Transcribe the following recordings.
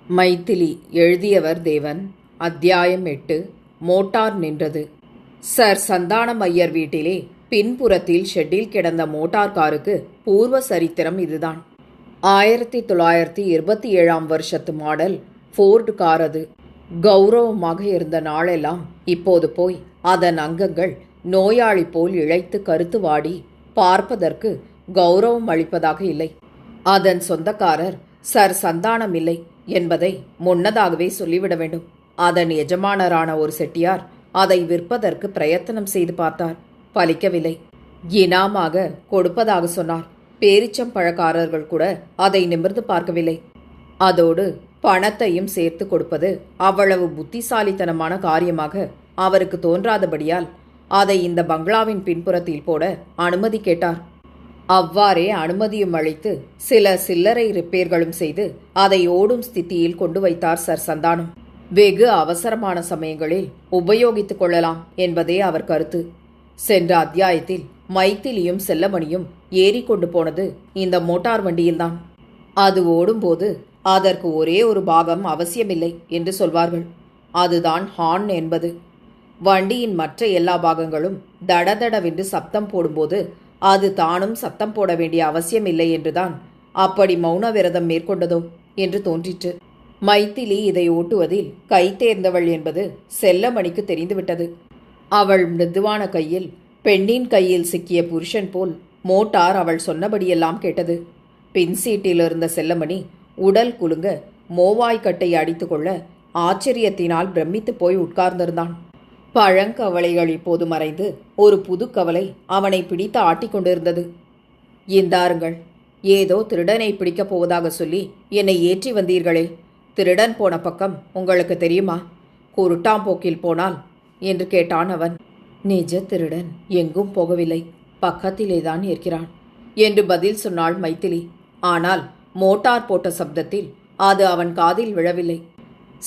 மைதிலி. எழுதியவர் தேவன். அத்தியாயம் 8. மோட்டார் நின்றது. சர் சந்தானம் ஐயர் வீட்டிலே பின்புறத்தில் ஷெட்டில் கிடந்த மோட்டார் காருக்கு பூர்வ சரித்திரம் இதுதான். 1927 வருஷத்து மாடல் ஃபோர்டு கார் அது. கௌரவமாக இருந்த நாளெல்லாம் இப்போது போய் அதன் அங்கங்கள் நோயாளி போல் இழைத்து கருத்து வாடி பார்ப்பதற்கு கௌரவம் அளிப்பதாக இல்லை. அதன் சொந்தக்காரர் சர் சந்தானம் இல்லை என்பதை முன்னதாகவே சொல்லிவிட வேண்டும். அதன் எஜமானரான ஒரு செட்டியார் அதை விற்பதற்கு பிரயத்தனம் செய்து பார்த்தார். பலிக்கவில்லை. இனாமாக கொடுப்பதாக சொன்னார். பேரிச்சம்பழக்காரர்கள் கூட அதை நிமிர்ந்து பார்க்கவில்லை. அதோடு பணத்தையும் சேர்த்து கொடுப்பது அவ்வளவு புத்திசாலித்தனமான காரியமாக அவருக்கு தோன்றாதபடியால் அதை இந்த பங்களாவின் பின்புறத்தில் போட அனுமதி கேட்டார். அவ்வாறே அனுமதியும் அளித்து சில சில்லறை ரிப்பேர்களும் செய்து அதை ஓடும் ஸ்திதியில் கொண்டு வைத்தார் சர் சந்தானம். வெகு அவசரமான சமயங்களில் உபயோகித்துக் கொள்ளலாம் என்பதே அவர் கருத்து. சென்ற அத்தியாயத்தில் மைதிலியும் செல்லமணியும் ஏறிக்கொண்டு போனது இந்த மோட்டார் வண்டியில்தான். அது ஓடும்போது அதற்கு ஒரே ஒரு பாகம் அவசியமில்லை என்று சொல்வார்கள். அதுதான் ஹார்ன் என்பது. வண்டியின் மற்ற எல்லா பாகங்களும் தடதடவென்று சப்தம் போடும்போது அது தானும் சத்தம் போட வேண்டிய அவசியம் இல்லை என்றுதான் அப்படி மௌன விரதம் மேற்கொண்டதோ என்று தோன்றிற்று. மைதிலி இதை ஓட்டுவதில் கை தேர்ந்தவள் என்பது செல்லமணிக்கு தெரிந்துவிட்டது. அவள் மிருதுவான கையில் பெண்ணின் கையில் சிக்கிய புருஷன் போல் மோட்டார் அவள் சொன்னபடியெல்லாம் கேட்டது. பின் சீட்டில் இருந்த செல்லமணி உடல் குலுங்க மோவாய்க்கட்டை அடித்துக்கொள்ள ஆச்சரியத்தினால் பிரமித்து போய் உட்கார்ந்திருந்தான். பழங்கவலைகள் இப்போது மறைந்து ஒரு புது கவலை அவனை பிடித்து ஆட்டிக்கொண்டிருந்தது. இந்தாருங்கள், ஏதோ திருடனை பிடிக்கப் போவதாக சொல்லி என்னை ஏற்றி வந்தீர்களே, திருடன் போன பக்கம் உங்களுக்கு தெரியுமா? குருட்டாம்போக்கில் போனால் என்று கேட்டான் அவன். நிஜ திருடன் எங்கும் போகவில்லை, பக்கத்திலேதான் இருக்கிறான் என்று பதில் சொன்னாள் மைதிலி. ஆனால் மோட்டார் போட்ட சப்தத்தில் அது அவன் காதில் விழவில்லை.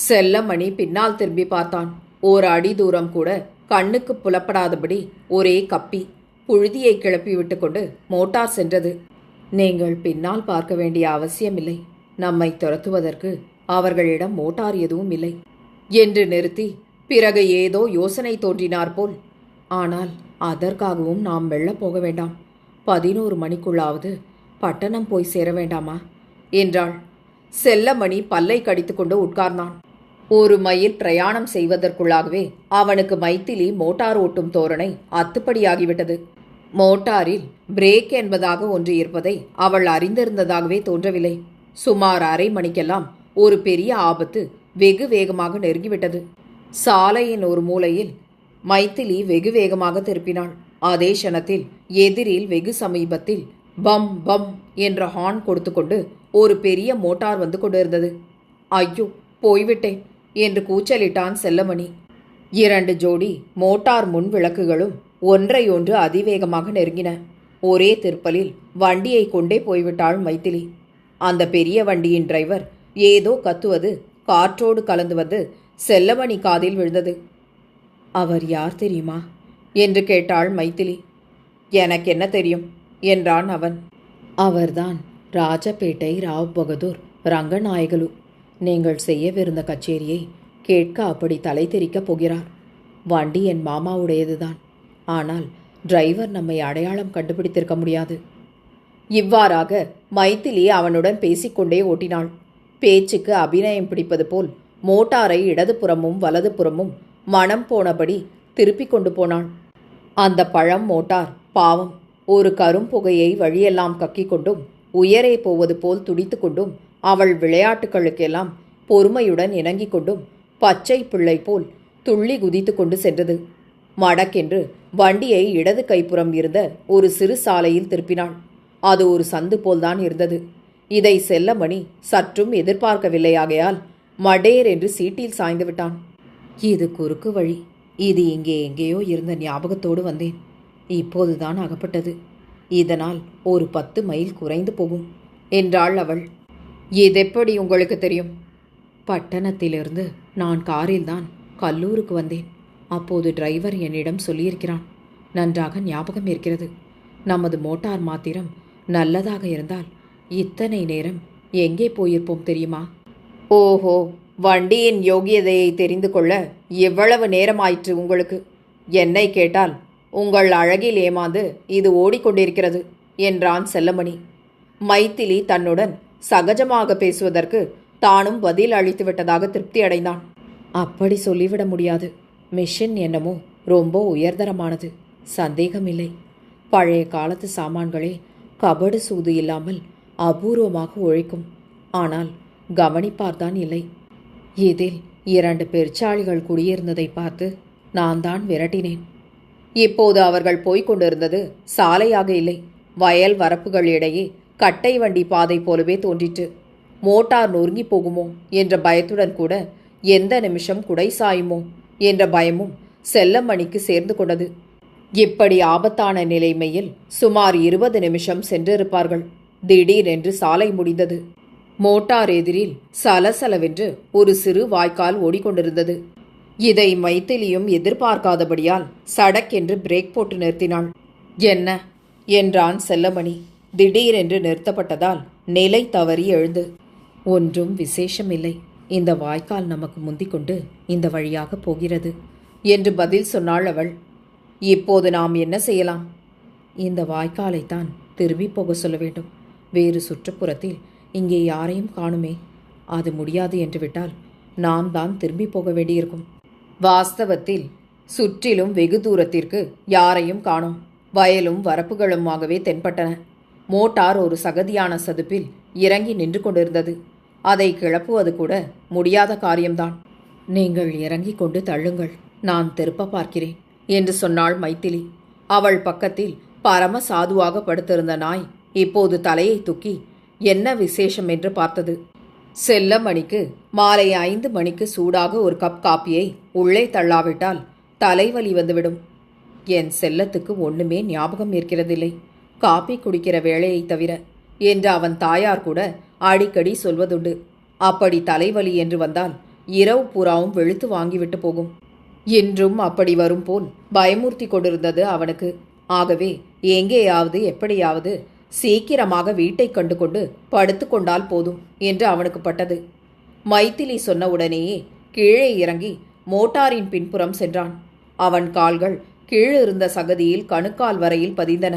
செல்லமணி பின்னால் திரும்பி பார்த்தான். ஓர் அடி தூரம் கூட கண்ணுக்கு புலப்படாதபடி ஒரே கப்பி புழுதியை கிளப்பி விட்டு கொண்டு மோட்டார் சென்றது. நீங்கள் பின்னால் பார்க்க வேண்டிய அவசியமில்லை, நம்மை துரத்துவதற்கு அவர்களிடம் மோட்டார் எதுவும் இல்லை என்று நிறுத்தி பிறகு ஏதோ யோசனை தோன்றினார் போல், ஆனால் அதற்காகவும் நாம் வெள்ள போக வேண்டாம், 11 மணிக்குள்ளாவது பட்டணம் போய் சேர வேண்டாமா என்றாள். செல்லமணி பல்லை கடித்துக்கொண்டு உட்கார்ந்தான். 1 மைல் பிரயாணம் செய்வதற்குள்ளாகவே அவனுக்கு மைதிலி மோட்டார் ஓட்டும் தோரணை அத்துப்படியாகிவிட்டது. மோட்டாரில் பிரேக் என்பதாக ஒன்று இருப்பதை அவள் அறிந்திருந்ததாகவே தோன்றவில்லை. சுமார் அரை மணிக்கெல்லாம் ஒரு பெரிய ஆபத்து வெகு வேகமாக நெருங்கிவிட்டது. சாலையின் ஒரு மூலையில் மைதிலி வெகு வேகமாக திருப்பினாள். அதே க்ஷணத்தில் எதிரில் வெகு சமீபத்தில் பம் பம் என்ற ஹார்ன் கொடுத்து கொண்டு ஒரு பெரிய மோட்டார் வந்து கொண்டிருந்தது. ஐயோ, போய்விட்டேன் என்று கூச்சலிட்டான் செல்லமணி. 2 ஜோடி மோட்டார் முன் விளக்குகளும் ஒன்றையொன்று அதிவேகமாக நெருங்கின. ஒரே திருப்பலில் வண்டியை கொண்டே போய்விட்டாள் மைதிலி. அந்த பெரிய வண்டியின் டிரைவர் ஏதோ கத்துவது காற்றோடு கலந்து வந்து செல்லமணி காதில் விழுந்தது. அவர் யார் தெரியுமா என்று கேட்டாள் மைதிலி. எனக்கு என்ன தெரியும் என்றான் அவன். அவர்தான் ராஜபேட்டை ராவ் பகதூர் ரங்கநாயகலு. நீங்கள் செய்யவிருந்த கச்சேரியை கேட்க அப்படி தலை தெறிக்கப் போகிறார். வண்டி என் மாமாவுடையதுதான், ஆனால் டிரைவர் நம்மை அடையாளம் கண்டுபிடித்திருக்க முடியாது. இவ்வாறாக மைதிலி அவனுடன் பேசிக்கொண்டே ஓட்டினாள். பேச்சுக்கு அபிநயம் பிடிப்பது போல் மோட்டாரை இடதுபுறமும் வலதுபுறமும் மனம் போனபடி திருப்பி கொண்டு போனாள். அந்த பழம் மோட்டார் பாவம் ஒரு கரும்புகையை வழியெல்லாம் கக்கிக் கொண்டும் உயரே போவது போல் துடித்து கொண்டும் அவள் விளையாட்டுகளுக்கெல்லாம் பொறுமையுடன் இணங்கிக் கொண்டும் பச்சை பிள்ளை போல் துள்ளி குதித்து கொண்டு சென்றது. மடக்கென்று வண்டியை இடது கைப்புறம் இருந்த ஒரு சிறு சாலையில் திருப்பினாள். அது ஒரு சந்து போல்தான் இருந்தது. இதை செல்லமணி சற்றும் எதிர்பார்க்கவில்லையாகையால் மடேர் என்று சீட்டில் சாய்ந்து விட்டான். இது குறுக்கு வழி, இது இங்கே எங்கேயோ இருந்த ஞாபகத்தோடு வந்தேன், இப்போதுதான் அகப்பட்டது. இதனால் ஒரு 10 மைல் குறைந்து போகும் என்றாள் அவள். இதெப்படி உங்களுக்கு தெரியும்? பட்டணத்திலிருந்து நான் காரில்தான் கல்லூருக்கு வந்தேன். அப்போது டிரைவர் என்னிடம் சொல்லியிருக்கிறான். நன்றாக ஞாபகம் இருக்கிறது. நமது மோட்டார் மாத்திரம் நல்லதாக இருந்தால் இத்தனை நேரம் எங்கே போயிருப்போம் தெரியுமா? ஓஹோ, வண்டியின் யோகியதையை தெரிந்து கொள்ள எவ்வளவு நேரமாயிற்று உங்களுக்கு? என்னை கேட்டால் உங்கள் அழகில் ஏமாந்து இது ஓடிக்கொண்டிருக்கிறது என்றான் செல்லமணி. மைத்திலி தன்னுடன் சகஜமாக பேசுவதற்கு தானும் பதில் அளித்து விட்டதாக திருப்தி அடைந்தான். அப்படி சொல்லிவிட முடியாது. மிஷின் என்னமோ ரொம்ப உயர்தரமானது, சந்தேகமில்லை. பழைய காலத்து சாமான்களே கபடு சூது இல்லாமல் அபூர்வமாக உழைக்கும். ஆனால் கவனிப்பார்தான் இல்லை. இதில் 2 பெருச்சாளிகள் குடியிருந்ததை பார்த்து நான் தான் விரட்டினேன். இப்போது அவர்கள் போய்க் கொண்டிருந்தது சாலையாக இல்லை, வயல் வரப்புகள் இடையே கட்டை வண்டி பாதை போலவே தோன்றிற்று. மோட்டார் நொறுங்கி போகுமோ என்ற பயத்துடன் கூட எந்த நிமிஷம் குடை சாயுமோ என்ற பயமும் செல்லமணிக்கு சேர்ந்து கொண்டது. இப்படி ஆபத்தான நிலைமையில் சுமார் 20 நிமிஷம் சென்றிருப்பார்கள். திடீரென்று சாலை முடிந்தது. மோட்டார் எதிரில் சலசலவென்று ஒரு சிறு வாய்க்கால் ஓடிக்கொண்டிருந்தது. இதை மைத்திலியும் எதிர்பார்க்காதபடியால் சடக்கென்று பிரேக் போட்டு நிறுத்தினாள். என்ன என்றான் செல்லமணி. திடீரென்று நிறுத்தப்பட்டதால் நிலை தவறி எழுந்து, ஒன்றும் விசேஷமில்லை, இந்த வாய்க்கால் நமக்கு முந்திக்கொண்டு இந்த வழியாக போகிறது என்று பதில் சொன்னாள் அவள். இப்போது நாம் என்ன செய்யலாம்? இந்த வாய்க்காலைத்தான் திரும்பி போக சொல்ல வேண்டும். வேறு சுற்றுப்புறத்தில் இங்கே யாரையும் காணுமே. அது முடியாது என்று விட்டால் நாம் தான் திரும்பி போக வேண்டியிருக்கும். வாஸ்தவத்தில் சுற்றிலும் வெகு தூரத்திற்கு யாரையும் காணோம். வயலும் வரப்புகளுமாகவே தென்பட்டன. மோட்டார் ஒரு சகதியான சதுப்பில் இறங்கி நின்று கொண்டிருந்தது. அதை கிளப்புவது கூட முடியாத காரியம்தான். நீங்கள் இறங்கிக் கொண்டு தள்ளுங்கள், நான் திருப்ப பார்க்கிறேன் என்று சொன்னாள் மைத்திலி. அவள் பக்கத்தில் பரம சாதுவாக படுத்திருந்த நாய் இப்போது தலையை தூக்கி என்ன விசேஷம் என்று பார்த்தது. செல்லமணிக்கு மாலை 5 மணிக்கு சூடாக ஒரு கப் காப்பியை உள்ளே தள்ளாவிட்டால் தலைவலி வந்துவிடும். என் செல்லத்துக்கு ஒண்ணுமே ஞாபகம் இருக்கிறதில்லை, காப்பி குடிக்கிற வேளையை தவிர என்று அவன் தாயார் கூட அடிக்கடி சொல்வதுண்டு. அப்படி தலைவலி என்று வந்தால் இரவு பூராவும் வெளுத்து வாங்கிவிட்டு போகும். இன்றும் அப்படி வரும் போல் பயமுறுத்தி கொண்டிருந்தது அவனுக்கு. ஆகவே எங்கேயாவது எப்படியாவது சீக்கிரமாக வீட்டை கண்டு கொண்டு படுத்து கொண்டால் போதும் என்று அவனுக்கு பட்டது. மைத்திலி சொன்ன உடனேயே கீழே இறங்கி மோட்டாரின் பின்புறம் சென்றான். அவன் கால்கள் கீழிருந்த சகதியில் கணுக்கால் வரையில் பதிந்தன.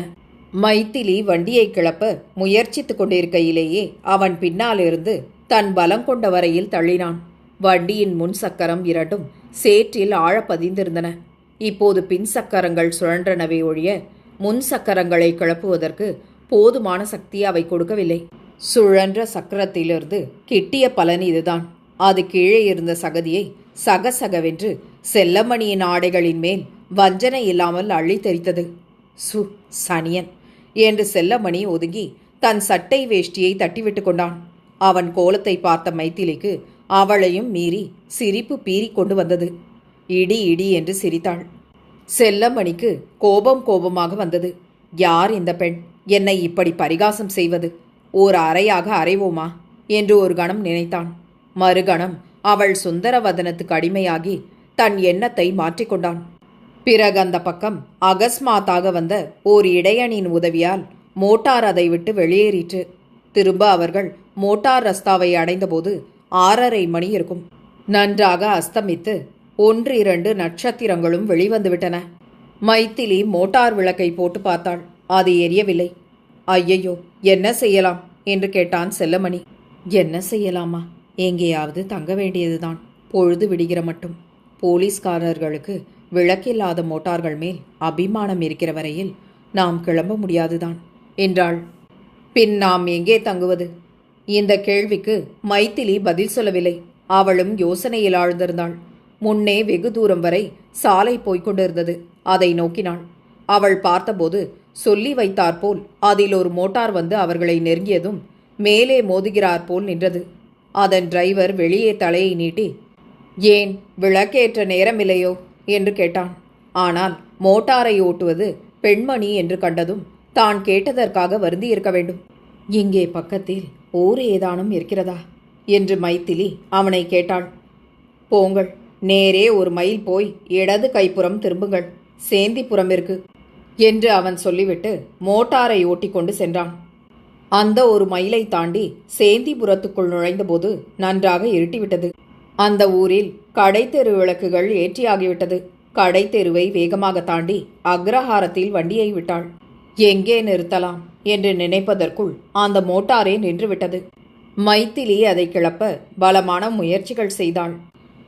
மைத்திலி வண்டியை கிளப்ப முயற்சித்துக் கொண்டிருக்கையிலேயே அவன் பின்னாலிருந்து தன் பலம் கொண்ட வரையில் தள்ளினான். வண்டியின் முன் சக்கரம் 2ம் சேற்றில் ஆழ பதிந்திருந்தன. இப்போது பின் சக்கரங்கள் சுழன்றனவே ஒழிய முன் சக்கரங்களை கிளப்புவதற்கு போதுமான சக்தி அவை கொடுக்கவில்லை. சுழன்ற சக்கரத்திலிருந்து கிட்டிய பலன் இதுதான். அது கீழே இருந்த சகதியை சகசகவென்று செல்லமணியின் ஆடைகளின் மேல் வஞ்சனை இல்லாமல் அள்ளி தெரித்தது. சு சனியன் என்று செல்லமணி ஒதுங்கி தன் சட்டை வேஷ்டியை தட்டிவிட்டு கொண்டான். அவன் கோலத்தை பார்த்த மைத்திலிக்கு அவளையும் மீறி சிரிப்பு பீறி கொண்டு வந்தது. இடி இடி என்று சிரித்தாள். செல்லமணிக்கு கோபமாக வந்தது. யார் இந்த பெண் என்னை இப்படி பரிகாசம் செய்வது? ஓர் அறையாக அறைவோமா என்று ஒரு கணம் நினைத்தான். மறுகணம் அவள் சுந்தரவதனத்துக்கு அடிமையாகி தன் எண்ணத்தை மாற்றிக்கொண்டான். பிறகு அந்த பக்கம் அகஸ்மாத்தாக வந்த ஓர் இடையனின் உதவியால் மோட்டார் அதை விட்டு வெளியேறிற்று. திரும்ப அவர்கள் மோட்டார் ரஸ்தாவை அடைந்தபோது 6:30 மணி இருக்கும். நன்றாக அஸ்தமித்து 1-2 நட்சத்திரங்களும் வெளிவந்துவிட்டன. மைத்திலி மோட்டார் விளக்கை போட்டு பார்த்தாள். அது எரியவில்லை. ஐயையோ, என்ன செய்யலாம் என்று கேட்டான் செல்லமணி. என்ன செய்யலாமா? எங்கேயாவது தங்க வேண்டியதுதான், பொழுது விடுகிற மட்டும். போலீஸ்காரர்களுக்கு விளக்கில்லாத மோட்டார்கள் மேல் அபிமானம் இருக்கிற வரையில் நாம் கிளம்ப முடியாதுதான் என்றாள். பின் நாம் எங்கே தங்குவது? இந்த கேள்விக்கு மைத்திலி பதில் சொல்லவில்லை. அவளும் யோசனையில் ஆழ்ந்திருந்தாள். முன்னே வெகு தூரம் வரை சாலை போய்கொண்டிருந்தது. அதை நோக்கினாள். அவள் பார்த்தபோது சொல்லி வைத்தாற்போல் அதில் ஒரு மோட்டார் வந்து அவர்களை நெருங்கியதும் மேலே மோதுகிறார் போல் நின்றது. அதன் டிரைவர் வெளியே தலையை நீட்டி, ஏன் விளக்கேற்ற நேரமில்லையோ என்று கேட்டான். ஆனால் மோட்டாரை ஓட்டுவது பெண்மணி என்று கண்டதும் தான் கேட்டதற்காக வருந்தி இருக்க வேண்டும். இங்கே பக்கத்தில் ஊர் ஏதானும் இருக்கிறதா என்று மைத்திலி அவனை கேட்டாள். போங்கள், நேரே 1 மைல் போய் இடது கைப்புறம் திரும்புங்கள், சேந்திப்புறம் இருக்கு என்று அவன் சொல்லிவிட்டு மோட்டாரை ஓட்டிக்கொண்டு சென்றான். அந்த ஒரு மைலை தாண்டி சேந்திபுரத்துக்குள் நுழைந்தபோது நன்றாக இருட்டிவிட்டது. அந்த ஊரில் கடைத்தெரு விளக்குகள் ஏற்றியாகிவிட்டது. கடைத்தெருவை வேகமாக தாண்டி அக்ரஹாரத்தில் வண்டியை விட்டாள். எங்கே நிறுத்தலாம் என்று நினைப்பதற்குள் அந்த மோட்டாரே நின்றுவிட்டது. மைத்திலி அதை கிளப்ப பலமான முயற்சிகள் செய்தாள்.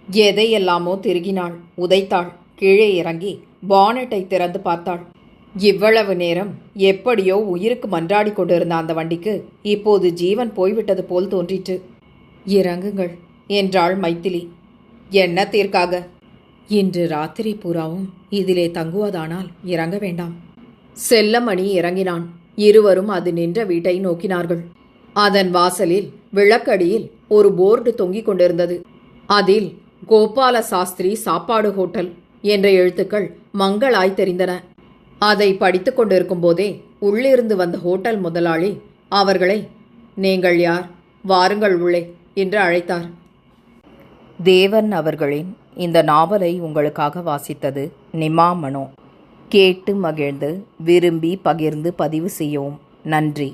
எதையெல்லாமோ திருகினாள், உதைத்தாள். கீழே இறங்கி பானட்டை திறந்து பார்த்தாள். இவ்வளவு நேரம் எப்படியோ உயிருக்கு மன்றாடி கொண்டிருந்த அந்த வண்டிக்கு இப்போது ஜீவன் போய்விட்டது போல் தோன்றிற்று. இறங்குங்கள் என்றாள் மைத்திலி. என்னத்திற்காக? இன்று ராத்திரி பூராவும் இதிலே தங்குவதானால் இறங்க வேண்டாம். செல்லமணி இறங்கினான். இருவரும் அது நின்ற வீட்டை நோக்கினார்கள். அதன் வாசலில் விளக்கடியில் ஒரு போர்டு தொங்கிக் கொண்டிருந்தது. அதில் கோபால சாஸ்திரி சாப்பாடு ஹோட்டல் என்ற எழுத்துக்கள் மங்களாய் தெரிந்தன. அதை படித்து கொண்டிருக்கும் போதே உள்ளிருந்து வந்த ஹோட்டல் முதலாளி அவர்களை, நீங்கள் யார், வாருங்கள் உள்ளே என்று அழைத்தார். தேவன் அவர்களின் இந்த நாவலை உங்களுக்காக வாசித்தது நிமா மனோ. கேட்டு மகிழ்ந்து விரும்பி பகிர்ந்து பதிவு செய்யவும். நன்றி.